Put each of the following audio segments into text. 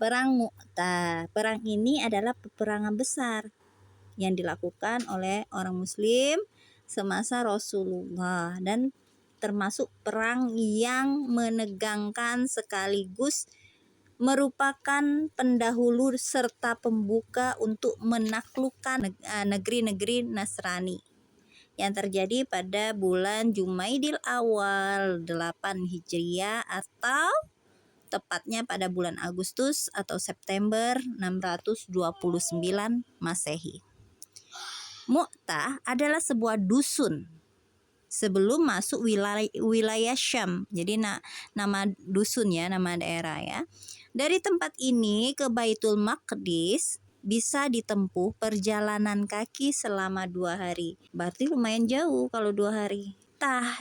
Perang Mu'tah. Perang ini adalah peperangan besar yang dilakukan oleh orang Muslim semasa Rasulullah dan termasuk perang yang menegangkan sekaligus merupakan pendahulu serta pembuka untuk menaklukkan negeri-negeri Nasrani yang terjadi pada bulan Jumaidil Awal 8 Hijriah atau tepatnya pada bulan Agustus atau September 629 Masehi. Mu'tah adalah sebuah dusun sebelum masuk wilayah Syam. Jadi nama dusun ya, nama daerah ya. Dari tempat ini ke Baitul Maqdis bisa ditempuh perjalanan kaki selama 2 hari. Berarti lumayan jauh kalau 2 hari.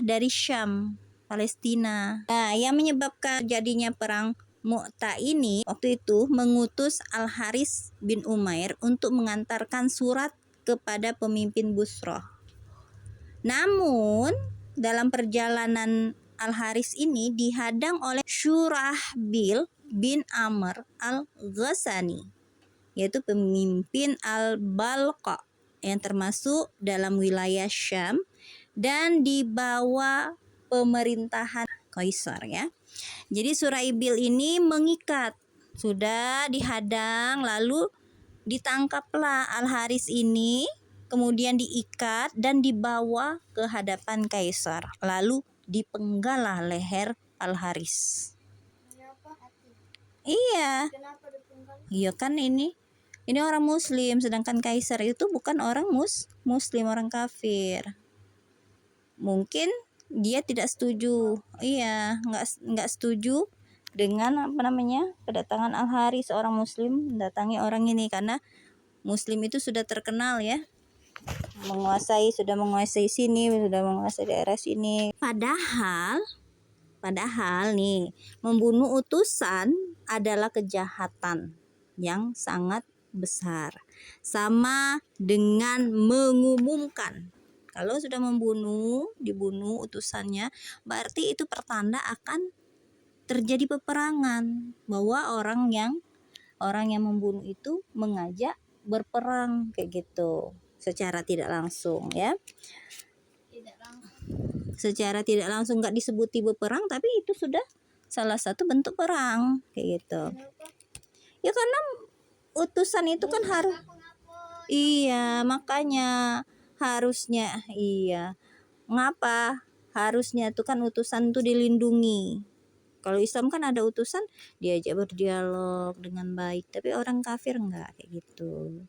Dari Syam, Palestina. Nah, yang menyebabkan jadinya perang Mu'tah ini waktu itu mengutus Al-Haris bin Umair untuk mengantarkan surat kepada pemimpin Busrah. Namun dalam perjalanan Al-Haris ini dihadang oleh Syurahbil bin Amr al-Ghazani, yaitu pemimpin Al-Balqa yang termasuk dalam wilayah Syam dan di bawah pemerintahan Kaisar ya. Jadi Suraibil ini mengikat, sudah dihadang, lalu ditangkaplah Al-Haris ini, kemudian diikat dan dibawa ke hadapan Kaisar, lalu dipenggalah leher Al-Haris. Iya. Iya kan ini orang Muslim, sedangkan Kaisar itu bukan orang Muslim, orang kafir. Mungkin dia tidak setuju, nggak setuju dengan kedatangan Al-Haris, seorang Muslim mendatangi orang ini, karena Muslim itu sudah terkenal ya, sudah menguasai sini, sudah menguasai daerah sini. Padahal nih, membunuh utusan adalah kejahatan yang sangat besar, sama dengan mengumumkan. Kalau sudah dibunuh utusannya, berarti itu pertanda akan terjadi peperangan, bahwa orang yang membunuh itu mengajak berperang kayak gitu, secara tidak langsung ya. Secara tidak langsung nggak disebuti berperang, tapi itu sudah salah satu bentuk perang kayak gitu. Ya karena utusan itu kan harus, makanya harusnya harusnya itu kan utusan itu dilindungi. Kalau Islam kan ada utusan diajak berdialog dengan baik, tapi orang kafir enggak kayak gitu.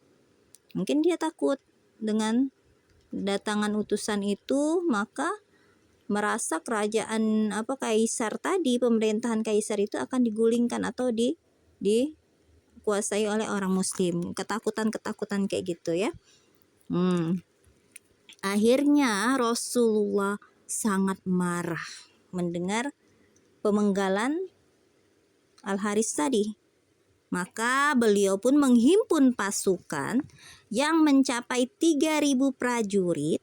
Mungkin dia takut dengan datangan utusan itu, maka merasa kerajaan Kaisar tadi, pemerintahan Kaisar itu akan digulingkan atau dikuasai oleh orang Muslim. Ketakutan kayak gitu ya. Akhirnya Rasulullah sangat marah mendengar pemenggalan Al-Haris tadi. Maka beliau pun menghimpun pasukan yang mencapai 3.000 prajurit.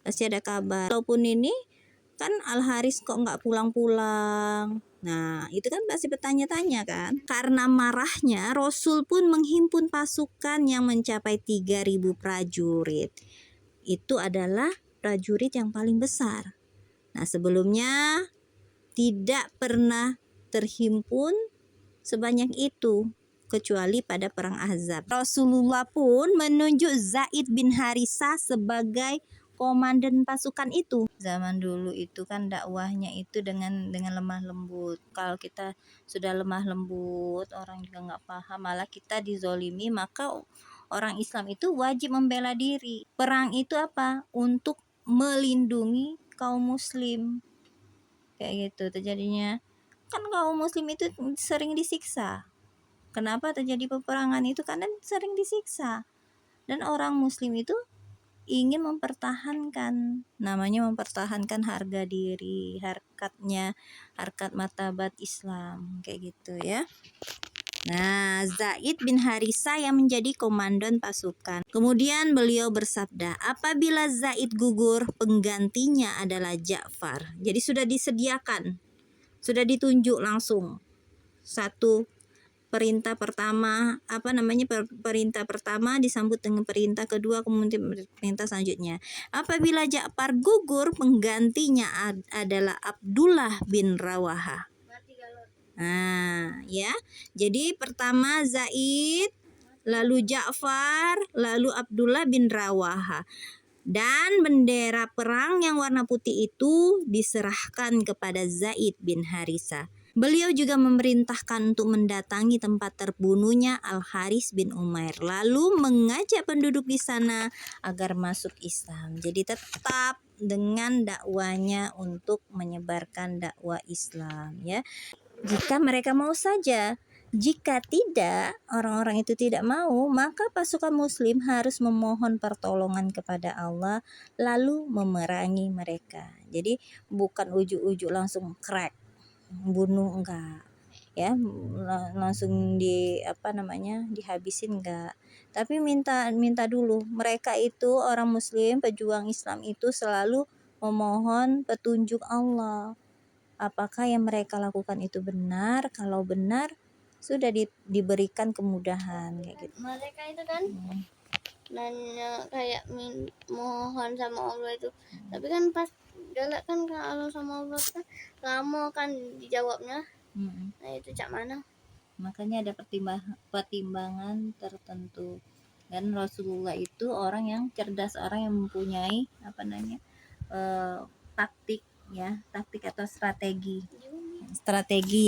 Pasti ada kabar. Walaupun ini kan Al-Haris kok nggak pulang-pulang. Nah, itu kan pasti bertanya-tanya kan. Karena marahnya, Rasul pun menghimpun pasukan yang mencapai 3.000 prajurit. Itu adalah prajurit yang paling besar. Nah, sebelumnya tidak pernah terhimpun sebanyak itu kecuali pada perang Ahzab. Rasulullah pun menunjuk Zaid bin Harisah sebagai komandan pasukan itu. Zaman dulu itu kan dakwahnya itu dengan lemah lembut. Kalau kita sudah lemah lembut, orang juga nggak paham, malah kita dizolimi, maka orang Islam itu wajib membela diri. Perang itu apa? Untuk melindungi kaum Muslim. Kayak gitu terjadinya. Kan kaum Muslim itu sering disiksa. Kenapa terjadi peperangan itu? Karena sering disiksa. Dan orang Muslim itu ingin mempertahankan, namanya mempertahankan harga diri, harkat martabat Islam kayak gitu ya. Nah, Zaid bin Harisah yang menjadi komandan pasukan. Kemudian beliau bersabda, apabila Zaid gugur, penggantinya adalah Ja'far. Jadi sudah disediakan, sudah ditunjuk langsung satu perintah pertama, perintah pertama disambut dengan perintah kedua, kemudian perintah selanjutnya. Apabila Ja'far gugur, penggantinya adalah Abdullah bin Rawaha. Nah, ya. Jadi pertama Zaid, lalu Ja'far, lalu Abdullah bin Rawaha. Dan bendera perang yang warna putih itu diserahkan kepada Zaid bin Harisah. Beliau juga memerintahkan untuk mendatangi tempat terbunuhnya Al-Haris bin Umair, lalu mengajak penduduk di sana agar masuk Islam. Jadi tetap dengan dakwanya untuk menyebarkan dakwah Islam, ya. Jika mereka mau saja. Jika tidak, orang-orang itu tidak mau, maka pasukan muslim harus memohon pertolongan kepada Allah lalu memerangi mereka. Jadi bukan ujuk-ujuk langsung crack, bunuh, enggak. Ya, langsung dihabisin enggak. Tapi minta dulu. Mereka itu orang muslim, pejuang Islam itu selalu memohon petunjuk Allah. Apakah yang mereka lakukan itu benar? Kalau benar, sudah diberikan kemudahan kayak gitu. Mereka itu kan nanya kayak mohon sama Allah itu, tapi kan pas galak kan kalau sama Allah kan lama kan dijawabnya. Nah itu cak mana? Makanya ada pertimbangan tertentu. Dan Rasulullah itu orang yang cerdas, orang yang mempunyai taktik atau strategi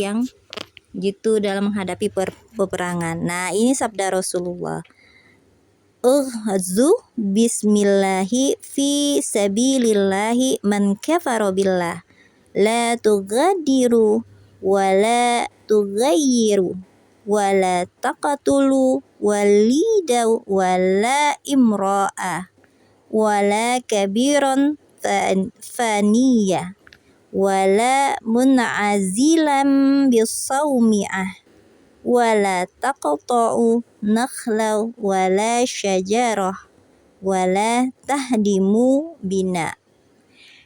yang gitu dalam menghadapi peperangan. Nah, ini sabda Rasulullah. Uhzu bismillahi fi sabilillahi man kafara billah. La tughadiru wa la tughayyiru wa la taqatulu walida wa la imra'a wa la kabiran faniyah wala mun'azilan bisawmi'ah wala taqta'u nakhla wala syajarah wala tahdimu bina.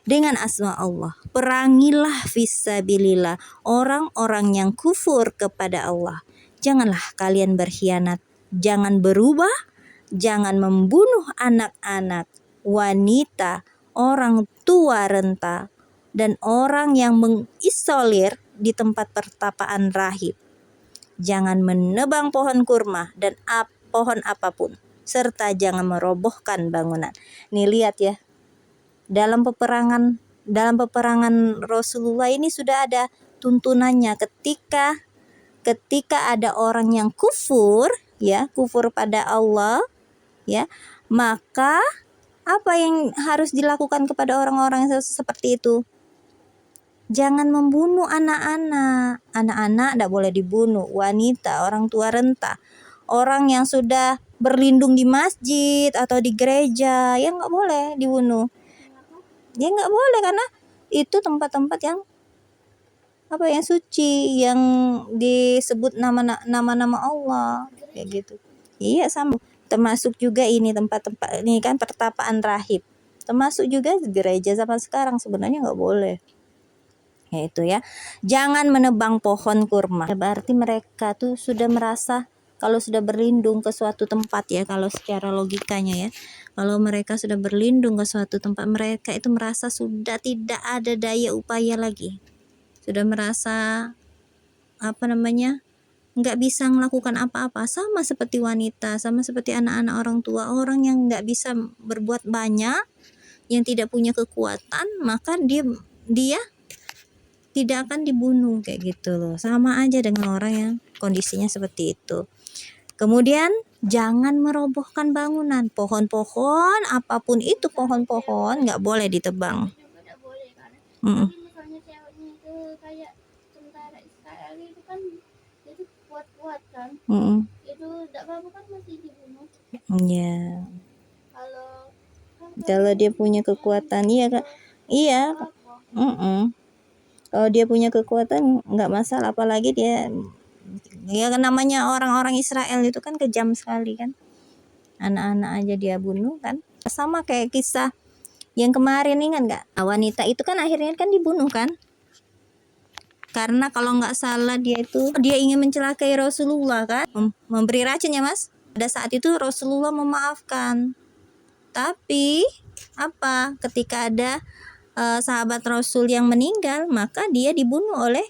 Dengan asma Allah, perangilah fisabilillah orang-orang yang kufur kepada Allah. Janganlah kalian berkhianat, jangan berubah, jangan membunuh anak-anak, wanita, orang tua renta, dan orang yang mengisolir di tempat pertapaan rahib. Jangan menebang pohon kurma dan pohon apapun, serta jangan merobohkan bangunan. Nih lihat ya, dalam peperangan Rasulullah ini sudah ada tuntunannya ketika ada orang yang kufur pada Allah, ya, maka apa yang harus dilakukan kepada orang-orang yang seperti itu? Jangan membunuh anak-anak tidak boleh dibunuh, wanita, orang tua renta, orang yang sudah berlindung di masjid atau di gereja, ya nggak boleh dibunuh. Ya nggak boleh, karena itu tempat-tempat yang suci, yang disebut nama-nama Allah kayak gitu. Iya, sama. Termasuk juga ini tempat-tempat ini kan pertapaan rahib. Termasuk juga gereja zaman sekarang sebenarnya nggak boleh. Yaitu ya, jangan menebang pohon kurma. Berarti mereka tuh sudah merasa kalau sudah berlindung ke suatu tempat, ya, kalau secara logikanya ya, kalau mereka sudah berlindung ke suatu tempat, mereka itu merasa sudah tidak ada daya upaya lagi, sudah merasa nggak bisa melakukan apa-apa. Sama seperti wanita, sama seperti anak-anak orang tua, orang yang nggak bisa berbuat banyak, yang tidak punya kekuatan, maka dia tidak akan dibunuh kayak gitu loh. Sama aja dengan orang yang kondisinya seperti itu. Kemudian jangan merobohkan bangunan, pohon-pohon, apapun itu pohon-pohon nggak boleh ditebang. Tidak boleh kan? Tapi misalnya ceweknya itu kayak tentara Israel itu kan itu kuat-kuat kan? Itu tidak apa-apa kan, masih dibunuh. Iya. Kalau dia punya kekuatan, iya. Kalau dia punya kekuatan nggak masalah, apalagi dia namanya orang-orang Israel itu kan kejam sekali kan, anak-anak aja dia bunuh kan. Sama kayak kisah yang kemarin, ingat nggak, wanita itu kan akhirnya kan dibunuh kan, Karena kalau nggak salah dia ingin mencelakai Rasulullah kan, memberi racun ya Mas. Pada saat itu Rasulullah memaafkan. Tapi apa? Ketika ada sahabat Rasul yang meninggal, maka dia dibunuh oleh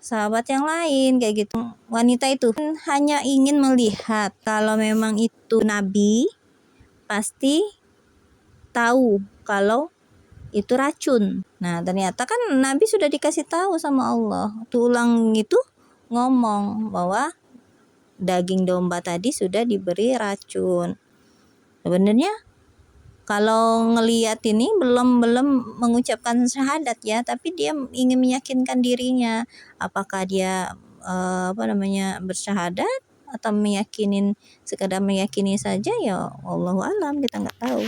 sahabat yang lain kayak gitu. Wanita itu hanya ingin melihat kalau memang itu Nabi, pasti tahu kalau itu racun. Nah, ternyata kan Nabi sudah dikasih tahu sama Allah. Tulang itu ngomong bahwa daging domba tadi sudah diberi racun. Sebenarnya kalau ngelihat ini belum mengucapkan syahadat ya, tapi dia ingin meyakinkan dirinya apakah dia bersyahadat atau sekadar meyakini saja, ya Allahu alam, kita nggak tahu.